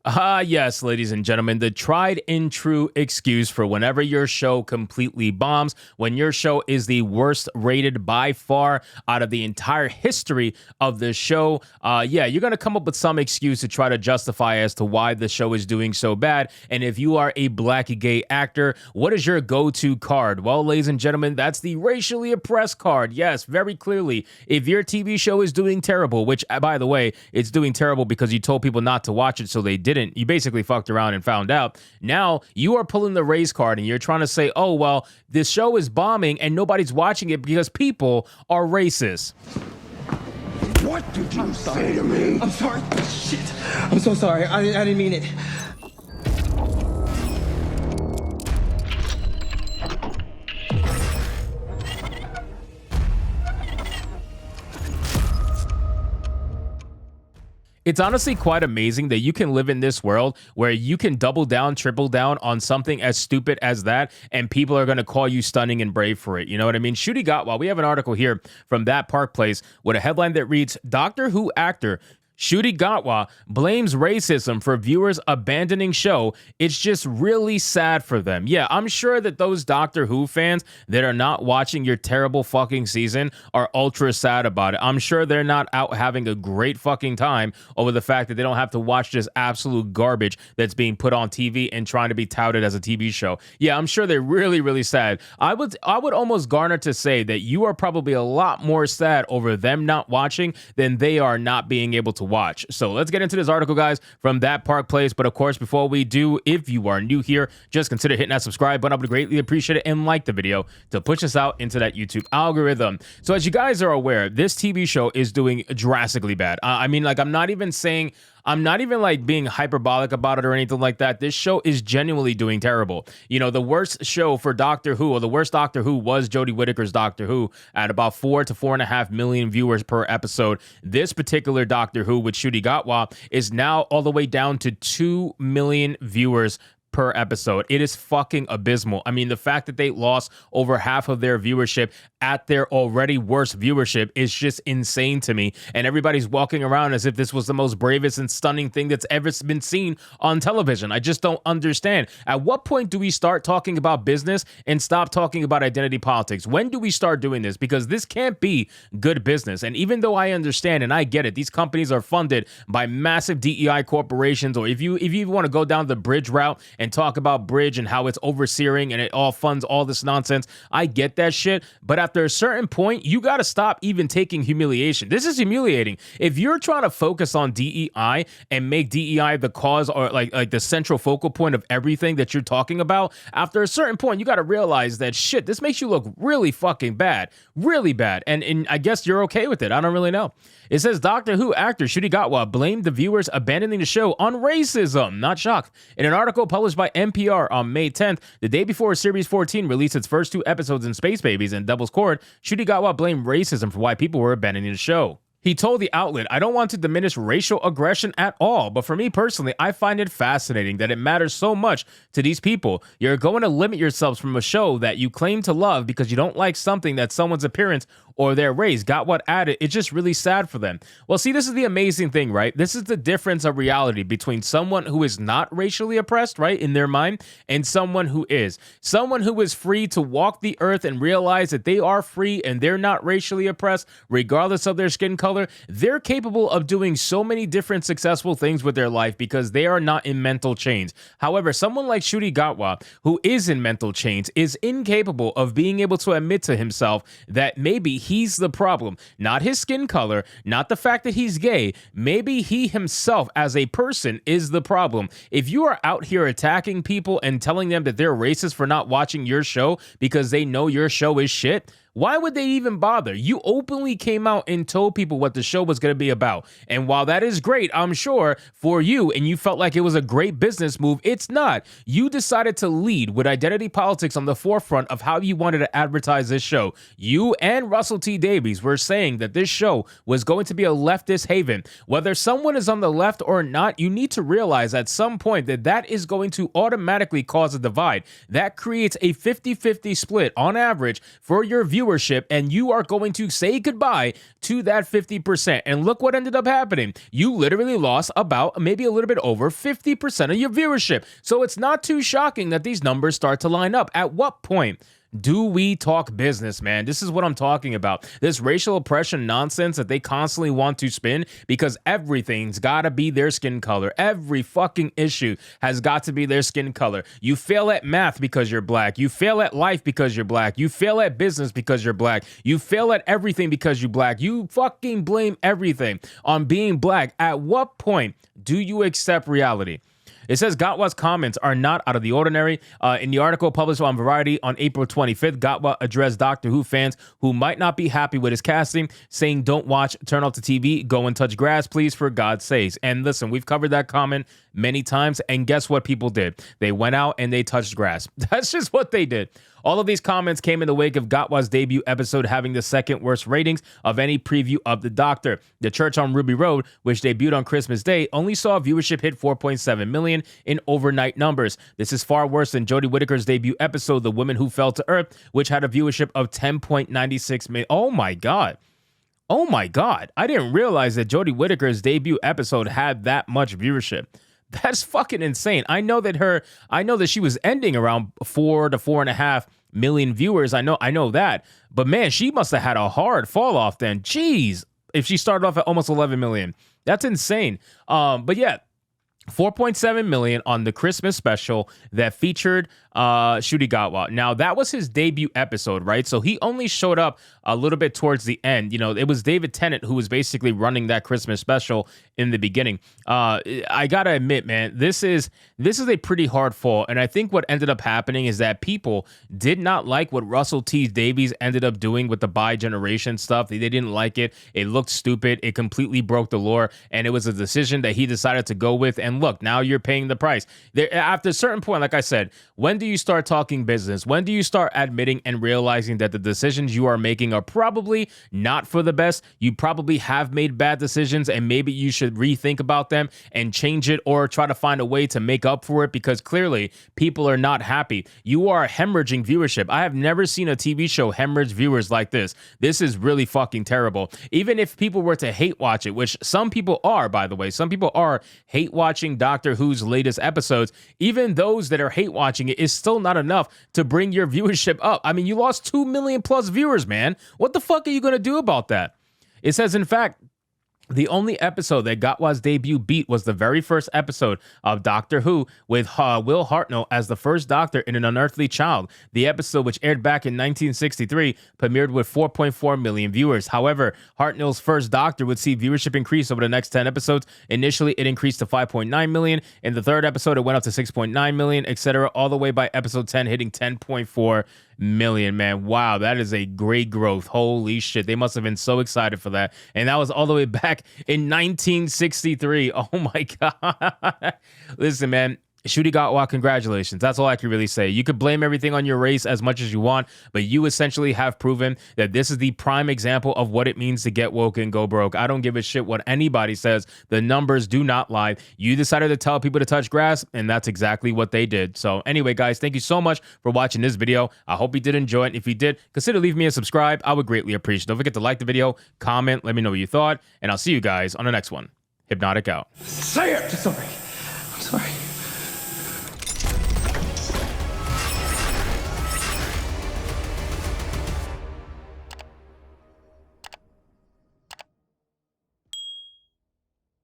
Ah, yes, ladies and gentlemen, the tried and true excuse for whenever your show completely bombs, when your show is the worst rated by far out of the entire history of the show. Yeah, you're going to come up with some excuse to try to justify as to why the show is doing so bad. And if you are a black gay actor, what is your go-to card? Well, ladies and gentlemen, that's the racially oppressed card. Yes, very clearly. If your TV show is doing terrible, which, by the way, it's doing terrible because you told people not to watch it, so they didn't. You basically fucked around and found out. Now you are pulling the race card and you're trying to say, oh, well, this show is bombing and nobody's watching it because people are racist. What did you say to me? I'm sorry. Shit. I'm so sorry. I didn't mean it. It's honestly quite amazing that you can live in this world where you can double down, triple down on something as stupid as that, and people are going to call you stunning and brave for it. You know what I mean? Ncuti Gatwa, we have an article here from That Park Place with a headline that reads, Doctor Who actor Ncuti Gatwa blames racism for viewers abandoning show. It's just really sad for them. Yeah, I'm sure that those Doctor Who fans that are not watching your terrible fucking season are ultra sad about it. I'm sure they're not out having a great fucking time over the fact that they don't have to watch this absolute garbage that's being put on TV and trying to be touted as a TV show. Yeah, I'm sure they're really, really sad. I would almost garner to say that you are probably a lot more sad over them not watching than they are not being able to watch. So let's get into this article, guys, from That Park Place. But of course, before we do, if you are new here, just consider hitting that subscribe button. I would greatly appreciate it, and like the video to push us out into that YouTube algorithm. So as you guys are aware, this TV show is doing drastically bad. I mean, like, I'm not even like being hyperbolic about it or anything like that. This show is genuinely doing terrible. You know, the worst show for Doctor Who, or the worst Doctor Who, was Jodie Whittaker's Doctor Who at about 4 to 4.5 million viewers per episode. This particular Doctor Who with Ncuti Gatwa is now all the way down to 2 million viewers per episode. It is fucking abysmal. I mean, the fact that they lost over half of their viewership at their already worst viewership is just insane to me. And everybody's walking around as if this was the most bravest and stunning thing that's ever been seen on television. I just don't understand. At what point do we start talking about business and stop talking about identity politics? When do we start doing this? Because this can't be good business. And even though I understand and I get it, these companies are funded by massive DEI corporations, or if you want to go down the Bridge route and talk about Bridge and how it's overseeing and it all funds all this nonsense, I get that shit. But after a certain point, you got to stop even taking humiliation. This is humiliating. If you're trying to focus on DEI and make DEI the cause, or like the central focal point of everything that you're talking about, after a certain point, you got to realize that shit, this makes you look really fucking bad, really bad. And I guess you're okay with it. I don't really know. It says Doctor Who actor Ncuti Gatwa blamed the viewers abandoning the show on racism. Not shocked. In an article published by NPR on May 10th, the day before Series 14 released its first 2 episodes in Space Babies and Devil's Court, Ncuti Gatwa blamed racism for why people were abandoning the show. He told the outlet, I don't want to diminish racial aggression at all, but for me personally, I find it fascinating that it matters so much to these people. You're going to limit yourselves from a show that you claim to love because you don't like something that someone's appearance or their race got what added. It's just really sad for them. Well, see, this is the amazing thing, right? This is the difference of reality between someone who is not racially oppressed, right, in their mind, and someone who is. Someone who is free to walk the earth and realize that they are free and they're not racially oppressed, regardless of their skin color. They're capable of doing so many different successful things with their life because they are not in mental chains. However, someone like Ncuti Gatwa, who is in mental chains, is incapable of being able to admit to himself that maybe he's the problem, not his skin color, not the fact that he's gay. Maybe he himself as a person is the problem. If you are out here attacking people and telling them that they're racist for not watching your show because they know your show is shit, why would they even bother? You openly came out and told people what the show was going to be about. And while that is great, I'm sure, for you, and you felt like it was a great business move, it's not. You decided to lead with identity politics on the forefront of how you wanted to advertise this show. You and Russell T. Davies were saying that this show was going to be a leftist haven. Whether someone is on the left or not, you need to realize at some point that that is going to automatically cause a divide. That creates a 50-50 split on average for your viewers viewership, and you are going to say goodbye to that 50%. And look what ended up happening. You literally lost about maybe a little bit over 50% of your viewership. So it's not too shocking that these numbers start to line up. At what point do we talk business, man? This is what I'm talking about. This racial oppression nonsense that they constantly want to spin, because everything's got to be their skin color. Every fucking issue has got to be their skin color. You fail at math because you're black. You fail at life because you're black. You fail at business because you're black. You fail at everything because you're black. You fucking blame everything on being black. At what point do you accept reality? It says Gatwa's comments are not out of the ordinary. In the article published on Variety on April 25th, Gatwa addressed Doctor Who fans who might not be happy with his casting, saying, "Don't watch, turn off the TV, go and touch grass, please, for God's sakes." And listen, we've covered that comment many times, and guess what people did? They went out and they touched grass. That's just what they did. All of these comments came in the wake of Gatwa's debut episode having the second worst ratings of any preview of The Doctor. The Church on Ruby Road, which debuted on Christmas Day, only saw viewership hit 4.7 million in overnight numbers. This is far worse than Jodie Whittaker's debut episode, The Woman Who Fell to Earth, which had a viewership of 10.96 million. Oh my God. Oh my God. I didn't realize that Jodie Whittaker's debut episode had that much viewership. That's fucking insane. I know that she was ending around 4 to 4.5 million viewers. I know that. But man, she must have had a hard fall off then. Jeez. If she started off at almost 11 million. That's insane. But yeah, 4.7 million on the Christmas special that featured Ncuti Gatwa. Now, that was his debut episode, right? So he only showed up a little bit towards the end. You know, it was David Tennant who was basically running that Christmas special in the beginning. I gotta admit, man, this is a pretty hard fall. And I think what ended up happening is that people did not like what Russell T Davies ended up doing with the bi-generation stuff. They didn't like it. It looked stupid. It completely broke the lore. And it was a decision that he decided to go with. And look, now you're paying the price. After a certain point, like I said, when do you start talking business? When do you start admitting and realizing that the decisions you are making are probably not for the best? You probably have made bad decisions, and maybe you should rethink about them and change it, or try to find a way to make up for it, because clearly people are not happy. You are hemorrhaging viewership. I have never seen a TV show hemorrhage viewers like this. This is really fucking terrible. Even if people were to hate watch it, which some people are, by the way, some people are hate watching Doctor Who's latest episodes. Even those that are hate watching it is still not enough to bring your viewership up. I mean, you lost 2 million plus viewers, man. What the fuck are you going to do about that? It says, in fact, the only episode that Gatwa's debut beat was the very first episode of Doctor Who, with Will Hartnell as the first Doctor in An Unearthly Child. The episode, which aired back in 1963, premiered with 4.4 million viewers. However, Hartnell's first Doctor would see viewership increase over the next 10 episodes. Initially, it increased to 5.9 million. In the third episode, it went up to 6.9 million, etc., all the way by episode 10, hitting 10.4 million, man. Wow, that is a great growth. Holy shit. They must have been so excited for that. And that was all the way back in 1963. Oh my God. Listen, man. Ncuti Gatwa, congratulations. That's all I can really say. You could blame everything on your race as much as you want, but you essentially have proven that this is the prime example of what it means to get woke and go broke. I don't give a shit what anybody says. The numbers do not lie. You decided to tell people to touch grass, and that's exactly what they did. So anyway, guys, thank you so much for watching this video. I hope you did enjoy it. If you did, consider leaving me a subscribe. I would greatly appreciate it. Don't forget to like the video, comment, let me know what you thought, and I'll see you guys on the next one. Hypnotic out. Say it! I'm sorry.